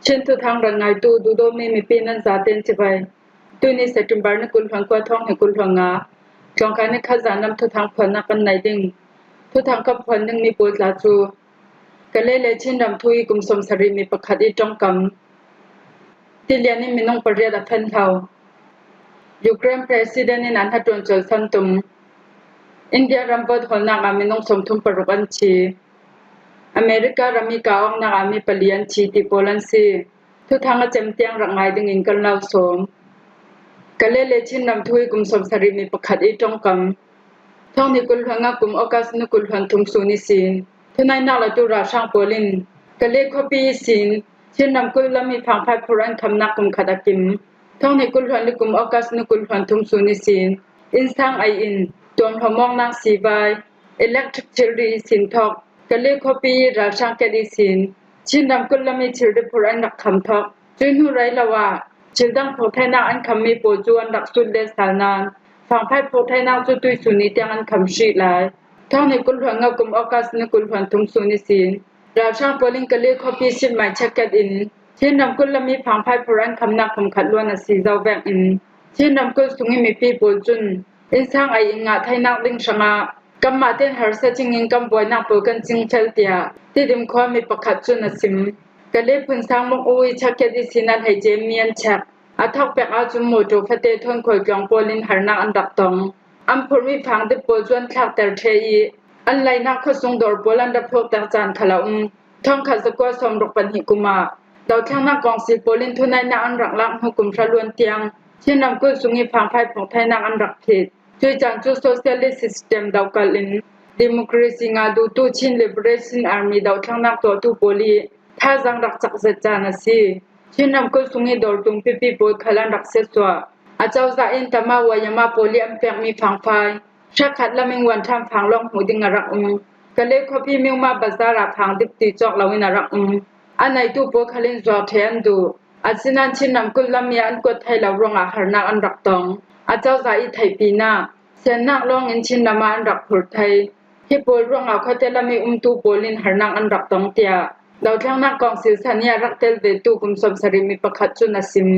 เช่นทุทางรังไงตูดูโดมีปีนันซาเตนจิไปตูนี่เซตุมบาร์นกุลหังกว่าท้องให้กุลหังงาจองการในขจานำทุทางผลนักกันไหนดิ่งทุทางกับผลนึงมีปูลาจูกะเลเลเช่นดำทุยกุมสมสริมีประคัดอีจองกำที่เลียนนี่มีน้องปริยาดับเพ่นเทายูเครนประธานาธิบดีนันทจนจลสันตุมอินเดียรัมบดหอนักอามิน้องสมทุมปรุกันชีอเมริการามีกาองนักอามีปลียนชีติโปลันซีทุทางเจมเตียงรังไงดึงอินกันเล่าสมกะเลเลชินนำทุยกุมสมสริมีประคัดอีจองกำท่องนิกุลหังกุมออกัสนิกุลหันทุมสุนิสินทุนายนาลตุราช่างโปลินกะเลคปีสินชินนำกุลละมีพังพัดพุรันคำนักกุมขัดกิมท่องนิกุลหันลิกุมออกัสนิกุลหันทุมสุนิสินอินสังไออินตัวหมองนางสีบายอิเล็กทริกเชอรีสินทอกกะเลคปีราช่างแกดิสินชินนำกุลละมีชิรดิพุรันนักคำทอกจุนหูไรละว่าชิลดังโพไทนาอันคำมีโปจวนดักสุดเดสานานฟังไพ่โพไทนาจุตุยสุนิจังอันคำชีหลายท่องในกุลหัวงกุมออกัสในกุลหัวทุงสุนิสินราช่างโปลิงกะเลคปีชินหมายเช็คกันอินเช่นนำกุลละมีฟังไพ่พุรันคำนักคำขัดล้วนสีเจ้าแบกอินเช่นนำกุลสุงิมีปีโปจุนอินสังไออิงาไทนักลิงชงากำมาเต้นหาร์เซจิงอิงกำบวยนักปูกันจิงเชลเตียที่ดิมความมีประคัดจุนสิมกะเลพุนสังมกอุยชักเกดิสินันให้เจมียนแชกอาทักแปกอาจุมโมโจฟเตทนคอยกองโปลินหานักอันดับตองอัมพูมีฟังดิโปจวนทักเตอร์เทยอันไลนักขสงดอร์โปลันดับพวกตักจานขลาท่องขัดสกวสมรกปันหิกุมาดาวทางนักกองสีโปลินทุนายนักอันรักลักหุกุมทะลวนเตียงเช่นนำกุสุงิฟังไพ่ของไทยนักอันรักผิดช่วยจังจูโซเชียลิสต์ซิสเต็มดาวกาลินดิโมคราซีงาดูตูชินลิเบเรชันอาร์มีดาวทางนักตัวตูโปลีท่าจังรักจักเซจานาซีเช่นนำกุสุงิดอร์ตุงปิปิโปขลันรักเซตัวอาเจ้าจะอินตามาวายามาโปลีอัมเปียมีฟังไฟชักขัดละมิงวันทำฟังลองหูดิงรักกะเลคพี่มิวมาบาซาราพังดิบตีจอกลาวินารักอันไหนตู้โปคลินจอเทียนดูอาสินันชินนำกุลลามีอันกดไทยลาวรองอาหารนักอันรักตองอาเจ้าใจไทยปีนาเสนนักลองอินชินนามาอันรักผุดไทยที่โปรองอาคเตลามีตู้โปลินหารนักอันรักตองเตียดาวทั้งนักกองศิลสัญญารักเตลเวตูกุมสมสริมีประคัดจุนสิม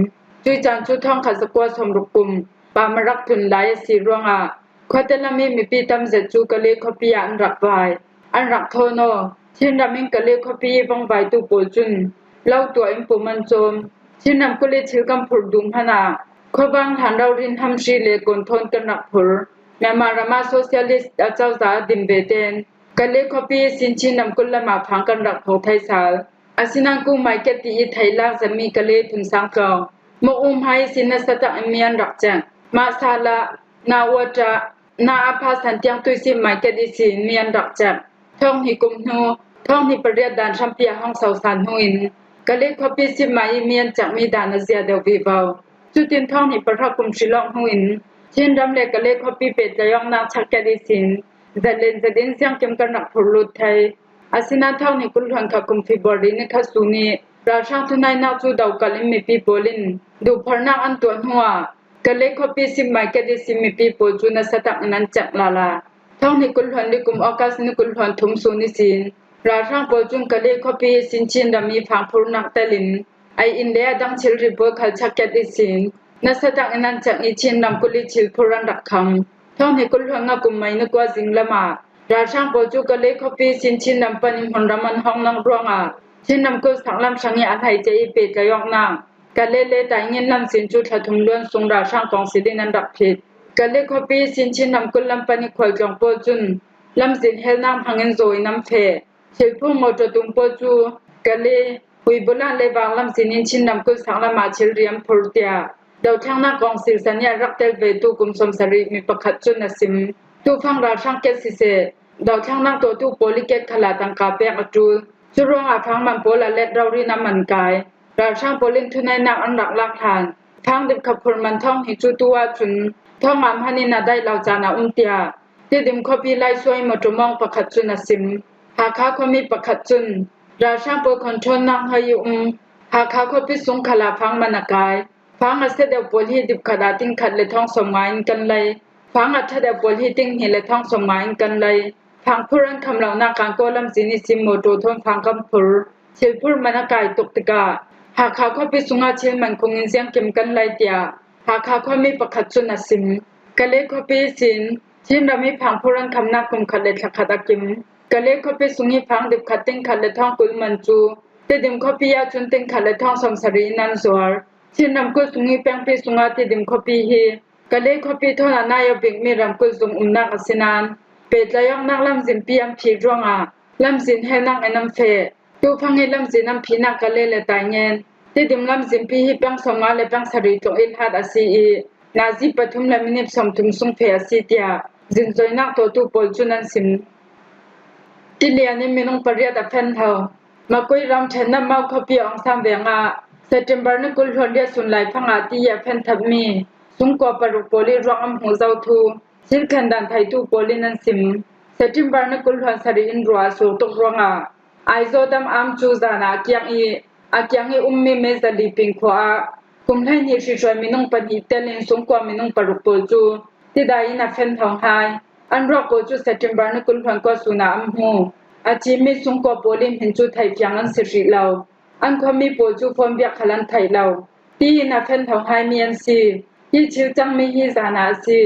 จุยจันจุท่องขัดสกัวสมรุกุมปามรักทุนลายสีรองอาคเตลามีปีตำเจจูกะเลคปีอันรักไวอันรักโทโนชินรามิงกะเลคปีบังไวตูโปจุนเล่าตัวอิมปุมันโจมชินนำกุเลชิลกัมพุดดุมพนาขบางฐานเรารินทำชีเลกนทนกันนักพุรแมมารามาโซเชียลิสต์เจ้าสาดิมเบเตนกะเลคปีสินชินนำกุลมาพังกันรักของไทยสาลอาสินังกุไมเกติอิไทยลากจะมีกะเลทุนสังกองมอุมไฮสินสตะเมียนรักจังมาซาลานาวจานาอาภาสันเตียงตุสิไมเกติสินเมียนรักจังท่องหิกุมโนท่องหิปเรียดานชัมเปียห้องเสาสันหุอินกะเลคปีสิไมเมียนจากมีดานเซียเดวิวาวจุตินท่องหิปรักกุมชิลองหุอินเช่นรำเล็กกะเลคปีเป็ดจะยองนางชักแกดิสินจะเล่นจะดินเสียงจำกันนักผลุดไทยอาศินันท่องหิกุลหังคกุมฟิบอรินิคัสุนีราชาทุนายนาจูดาวกะลิมมีปีโปลินดูพนักอันตัวหัวกะเลคปีสิไมเกดิสิมีปีโปจูนสตักนันจักลาลาท่องหิกุลหันลิกุมออกัสนิกุลหันทุมสุนิสินราชาโปจุนกะเลคปีสินชินดามีฟังพูนักเตลินไออินเดียดังชิลริโบคัลชักแกดิสินนัสตักนันจักอิชินนำกุลิชิลพูรันดักคำท่องหิกุลหังกุมไม่นึกว่าจิงละมาราชาโปจุกะเลคปีสินชินนำปนิมหนรามันห้องนังรวงอาชินนำกุสังลำชังยอันไหใจเปตจะยอกนางกะเลเลแต่เงินนำสินจุดทุมล้วนทรงราชากองสิดินันดับผิดกะเลคปีสินชินนำกุลำปนิคอยจงโปจุนลำสินเฮลนางพังเงินโซยน้ำเฟเชลพุ่งโมจตุมโปจูกะเลหุยบุลาเลบางลำสินินชินนำกุสังลำมาชิลเรียมพูเตียดาวทางนักกองศิลสัญญารักเตลเวตูกุมสมสริมีประคัดจุนสิมตูฟังราชาเกสิเซดาวทางนักตัวตูโปลิเกตขลาตังกาเปกจูจุรองอาฟังมันโปละเล็ดเรารีน้ำมันกายราชาโปลินทุนายนักอันรักลักฐานทางดิบขับพลมันท่องหิจูตัวจุนท่องอามฮันินาได้เราจานาเตียที่ดิมคบีไลช่วยมาจมองประคัดจุนสิมหาข้าเขามีประคัดจุนราชาโปคอนโทรลนักให้ยุหาข้าเขาพิสุงขลาฟังมันกายฟังอาเสดบอลฮีดิบขดาติงขัดเลยท่องสมัยกันเลยฟังอัฐเดบอลฮีติงเฮเลยท่องสมัยกันเลยฟังผู้รันคำเหล่านักการโกลัมสินิสิมโมโตทนฟังคำพูชิลพูมันกายตกตะกา หากเขาเข้าไปสุงาเชนมันคงเสียงเก็มกันไลเตียหากเขาเข้ามีประคัดจุนสิมกะเลเข้าไปสินชินเราไม่พังผู้รันคำนักคุมขัดเลทักขัดกิมกะเลเข้าไปสุงีพังดิบขัดเต็งขัดเลท้องกุลมันจูเตดิมเข้าไปยาจุนเต็งขัดเลท้องสมสรีนันสวรชินนำกุสุงีแปงไปสุงาเตดิมเข้าไปเฮกะเลเข้าไปทอนายบิกมีรำกุสุงนักอสินานเป็ดละยองนักลำสินปียมผีร่วงลำสินให้นักน้ำเฟตูพังให้ลำสินน้ำผีนักกะเลเลตายเงินเตดิมลำสินปีให้แปงสมาเลแปงสรีตรงอิลฮัดอซีอีนาซีปฐุมละมินิบสมทุมสุงเฟอซีเตียจินจอยนักตัวตูปอลจุนันสิมติเลียนี่มีน้องปริยดาเฟนเทามาคุยรำเชนน้ำเมาขบีองสามเวงเซปเทมเบอร์นึกุลฮอนเดียสุนไลพังอาทิยาเฟนทับมีสุงกว่าปรุปอลีรังหูเจ้าทูสิลคันดันไทยตูปอลีนันสิมเซปเทมเบอร์นึกุลฮอนสรีอินรัวสูตกรังไอโซดัมอัมจูซานาเกียงอีมีเมซาลีปิงขวาคุมให้เฮียชิชวยมีน้องปนิเตลินสุงกว่ามีน้องปรุปอลจูที่ได้ยินเฟนทองไฮอันรอกโกจูเซปเทมเบอร์นึกุลฮอนก็สุนาอัมหูอาจิมีสุงกว่าปอลินเห็นจูไทยจังอันสิริเลาอันความมีปอจูฟอมเบียขลันไทยเลาที่ยินเฟนทองไฮมีอันซียี่ชิวจังมีฮิซานาซี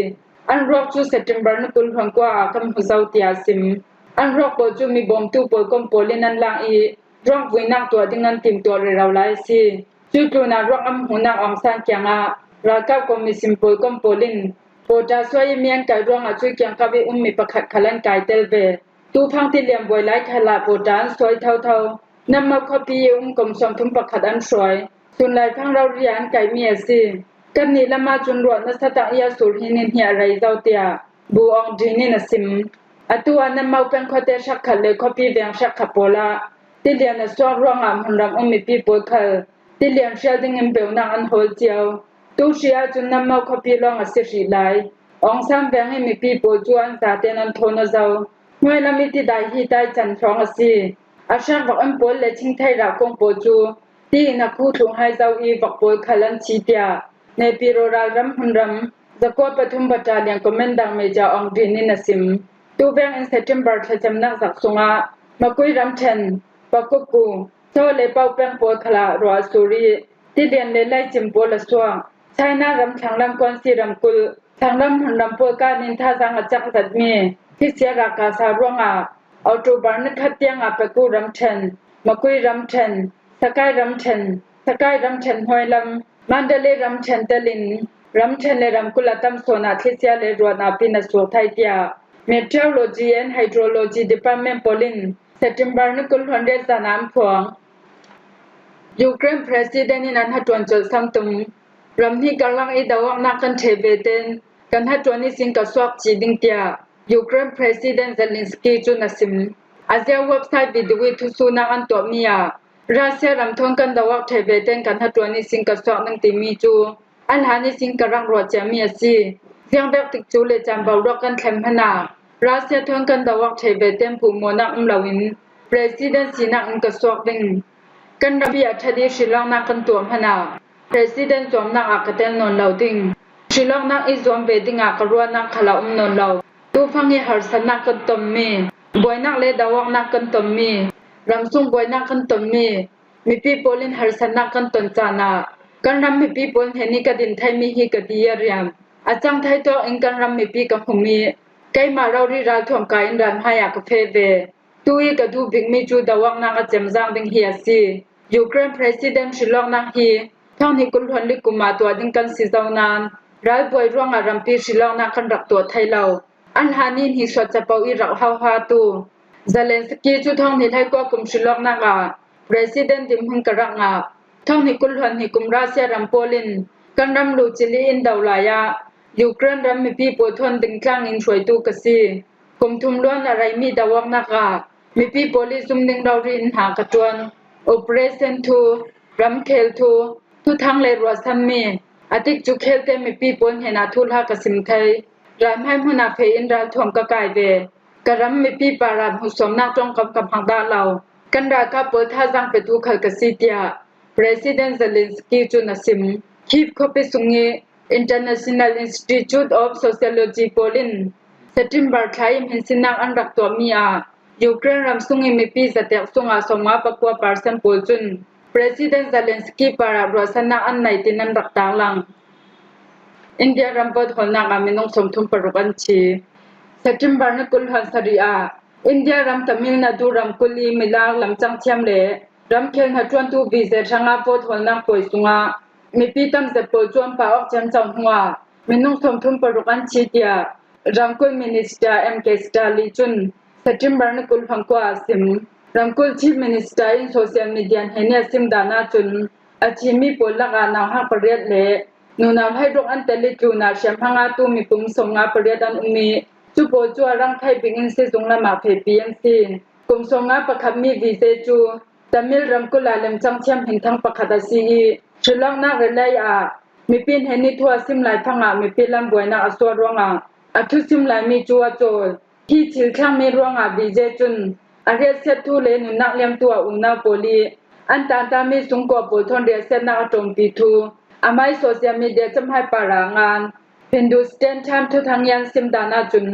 อันรอกจูเซปเทมเบอร์นึกุลฮอนกว่าคำหูเจ้าเตียซิมอันรอกปอจูมีบอมตูปอลกอมปอลินันลังอีรอกวินักตัวดิ้งนันติมตัวเราไลซีจูกลูนารอกอัมหูนักองซานเกียงรากับคอมมิสิมปอลกอมปอลินโปดาสวยเมียนไก่ร่วงจุยเกียงกับวิมีประคัดขลันไก่เตลเวตูพังที่เหลี่ยมบวยไล่ขลาโปดานสวยเท่านำมาคอปีกลมสมทุมประคัดอันสวยสุนไลพังเราเรียนไก่เมียซีกันนี่ละมาจุนรวดนัสตะยาสุรินินเฮียไรเจ้าเตียบูองดีนินสิมอตัวนำมาเป็นคอเตชักขเลยคอปีเวียงชักขโปลาที่เรียนสวร่วงหุ่นรำมีปีปวดขที่เรียนเชียดิงเบลนังอันโฮลเจียวตูเชียจุนนำมาคอปีลองอสิริไลองซ้ำแบงให้มีปีโปจวนสาเตนันโทนเจ้าเมื่อละมิติได้ฮีได้จันทรองอสีอาชักบอกอันปนและชิงไทยรักกงโปจูที่นักผู้ถุงให้เจ้าอีบอกปนขลันชีเตียในปีโรรารำหุ่นรำจะกวดปฐุมบัตรเลียงคอมเมนดังเมจาองดีนินสิมตูแบงอินเซปเทมเบอร์ทจำนักสักสุงามาคุยรำเชนปะกุกูโซเลเป้าแปงปนขลารัวสุรีที่เรียนเลไลจิมปนละสวงใช้หน้ารำทางลำกวนสีรำกุลทางลำหุ่นลำปวกานินท่าสังจักสัดมีที่เสียรากาสาร่วงเอาตูบานนึกขัดเตียงไปกูรำเชนมาคุยรำเชนสกายรำเชนหอยลำมันเดเลรำเชนเตลินรำเชนเลรำกุลตัมโซนาที่เสียเลรวนาปินสวไทยเตียเมทรอโลจีแอนด์ไฮโดรโลจีดีพาร์ตเมนต์โปลินเซปเทมเบอร์นึกุลฮอนเดสานามพวงยูเครนประธานาธิบดีนันทจวนจดซ้ำตุมรำที่กำลังอีดาวนักกันเทเบเตนกันฮัจวนิสิงกสวกจีดิงเตียยูเครนประธานาธิบดีเซเลนสกีจุนสิมอาเซียเว็บไซต์วิดีโอทุสุนักอันตัวมีรัสเซียรำทงกันดาวเทเบเตนกันฮัจวนิสิงกสวกนังติมีจูอันหานิสิงกรังรัวเจมีซีเสียงแบบติกจูเลจำบาวรกันแคมพนารัสเซียทงกันดาวเทเบเตนผู้มนักลาวินประธานาธิบดีนักอังกฤษวกดิงกันระเบียชดีศิลองนักกันตัวพนาPresident จอมนักอากาเตนนนเหลาดิงศิลองนักอิจอมเบดิงอากรัวนักขลาอุมนนเหลาตูฟังให้หาสนักกันตมมีบวยนักเลดาวนักกันตมมีรำซุงบวยนักกันตมมีปีโปลินหาสนักกันตนจานากันรำมีปีโปลเฮนิกดินไทยมีฮิกดียรียมอาจังไทยตัวเองกันรำมีปีกับหุมีไกมาเราริราถ่วงกายรันหายากเฟเวตุยกระดูบิกมีจูดาวนักเจมจังดิงเฮียซียูเครน President ศิลองนักฮีท่องนี้กุลหันลิกุมาตัวดิ้งกันสิเจ้านานรายบวยร่วงอารมณ์ปีศิลองนักกันรักตัวไทยเราอันหานินฮิสวดจะเป่าอีรักฮาตูเซเลนสกีจุท่องนี้ให้กว่ากุมศิลองนักPresident ดิมหังกรักท่องนี้กุลหันฮิกุมรัสเซียรัมโปลินกันรำลูจิลีอินดาวลายายูเครนรำมีปีปวดทนดิ้งคลั่งอินช่วยตูกษีกุมทุมล้วนอะไรมีดาวนักมีปีโปลิซุมดิ้งดาวรินหากระจวนOperation 2 รำเคล2ทุกทางเลรัวซัมมีอาทิตย์จุเคลเตมีปีปนเห็นอาทุลหากสิมไทยรำให้มุนาเพอินรัลทวมกะกายเวกะรำมีปีปารันหุสมนักตรงกับพังดาเรากันรากาเปิดท่าจังเปตุขลกสิเตีย President Zelensky จุนสิมคีบเข้าไปสุงี International Institute of Sociology Polin เซติมบาร์ไทยเห็นสินักอันรักตัวมียูเครนรำซุงมีปีสเตกซุงอาสมาปะกัวปาร์ซันปูจุน President Zelensky para Rosana an nai tinan rakta lang India rampot holna aminong somthum parukan chi September na kulhan saria India ram Tamil Nadu ram kuli milang lamchang thiam le ram khen hatron tu visa thanga pot holna poisunga mipi tam se po chuan pa ok chan chang hua minong somthum parukan chi tia ramkul minister MK Stalin chun September na kulhan ko asim ramkul chief minister in social media henia sim dana chun achimi polaga na ha pariat le nuna hai rong an tele chu na shamhanga tu mi pum songa pariat an umi chu po chu rang thai bingin se jongla ma phe PNC kum songa pakhat mi vise chu Tamil ramkul alam chang thiam hin thang pakhata si Shillong na relai a mi pin heni thua sim lai phanga mi pilam boina aswa ronga athu sim lai mi chu a chol ki chil thang mi ronga bije chun are set thu le nu nak lem tu a una poli an ta ta mi sung ko pol thon re set na atom pi thu amai social media cham hai parangan Hindustan time thu thang yan sim dana chun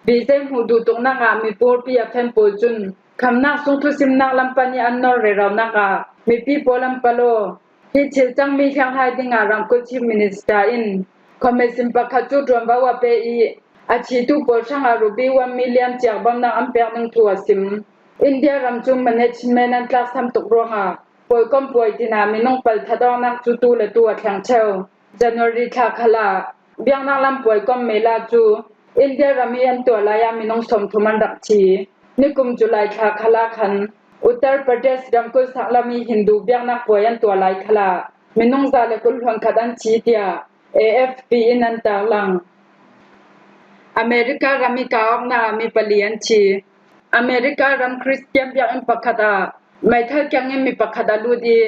bije hu du tung na nga mi por pi a phen pol chun khamna sung thu sim nak lampani an nor re raw na ka mi pi polam palo hi chil chang mi hyang hai dinga ram ko chief minister in commission pakha chu drom bawa pe I achi tu pol changa rubi 1 million chak bam na am pek nang thu asim India ram chu management an class sam tok ronga poi kom poi tina minong pal thadong nak chu tu le tu a thang cheu January tha khala biang nak lam poi kom mela chu India rami an to la ya minong som thuman rak chi nikum July tha khala khan Uttar Pradesh ramkul saklami Hindu biang nak poi an to lai khala minong za le kul hon khadan chi tia AFP in an ta lang America rami ka ok na mi palian chi America ram Christian biang in pakhata mai thal kyang mi pakhada lu di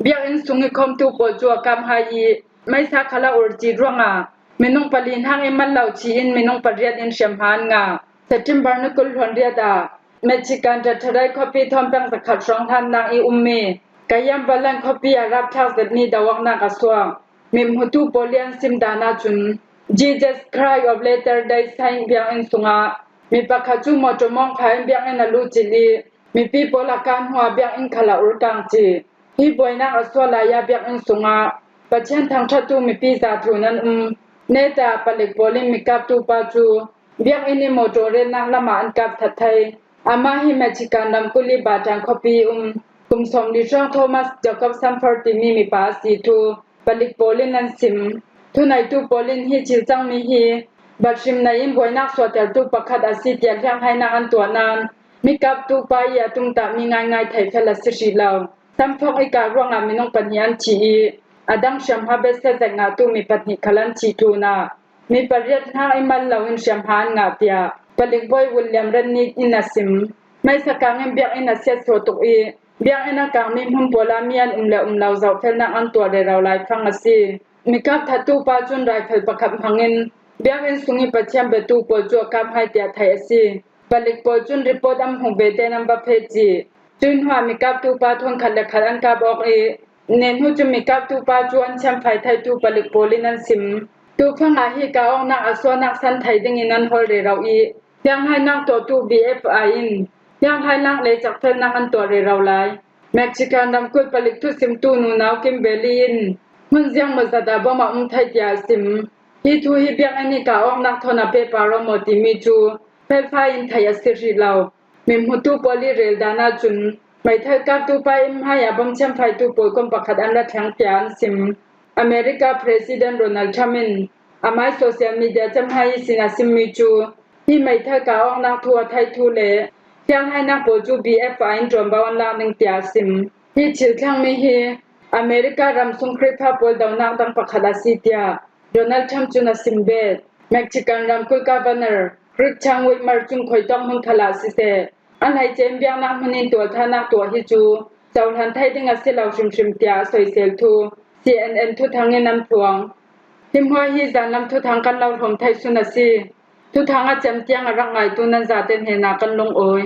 biang in sungi khom tu pol chu kam hai mai sa khala urji ronga minong palin hang eman lau chi in minong pariat in shamhan nga September na kul hon ria da Mexican ta tharai copy thom pang sakhat rong than nang I umme kayam balan copy arab thak zat ni dawak na kaswa mim hutu polian sim dana chun Jesus Christ of Latter-day Saints biang in sunga mi pakhachu motomong khai biang in alu chili mi people akan hua biang in khala urkang chi hi boina aswa la ya biang in sunga pachen thang thatu mi pi za thunan neta palik polim mi kap tu pa chu biang in motore na lama an kap thathai ama hi Mexican nam kuli batang copy kum som li chang Thomas Jacob Samford mi pa si thu palik polin an sim thunai tu polin hi chil chang mi hi batrim na im boina swater tu pakhat asi tia thyang hai na an to nan mi kap tu pa ya tung ta mi ngai ngai thai phela si law samphok I ka ronga minong panian chi adang sham ha be se nga tu mi patni khalan chi tu na mi pariat na imal lawin sham han nga tia palik boy William Ranni inasim mai sakang em biak ina set so tok biak ina kang mi hum pola mian umlaw zaw felna an to de raw lai phang asi mi kap thatu pa chun rai phel pakhap hangin biak in sungi pacham betu pol chu kam hai tia thai asi palik pol chun report am hu be te number pheji chun hwa mi kap tu pa thon khala khalan ka bok nen hu chu mi kap tu pa chuan cham phai thai tu palik polin an sim tu phanga hi ka ong na aswa nak san thai ding in an hol re raw yang hai nak to tu BFI in yang hai nak le chak thel nak an to re raw lai Mexican ram kul palik tu sim tu nu naw kim belin mun jiang ma zada ba ma thai tia sim hi thu hi biak ani ka ong nak thona pe paro moti mi chu pel phai in thai asiri law mim hu tu poli rel dana chun mai thai kap tu pa im hai abam cham phai tu pol kom pakhat an la thang pian sim America President Donald Trump in amai social media cham hai sina sim mi chu hi mai thai ka ong nak thua thai thu le kyang hai nak po chu BFI in trom bawan la ning tia sim hi chil thang mi hi America ram sung khrip pha pol daw nak dang pakhala si tia Donald Trump chuna simbe Mexican ram kul governor Rick Chang wit mar chung khoi tong hung khala si se an hai chem biang nak manin to thana to hi chu chawlhan thai dinga se law shim tia soi sel thu CNN thu thangin nam thuang himhoi hi zanam thu thang kan law thom thai sunasi thu thanga chem tiang arang ngai tu nan za ten he na kan long oi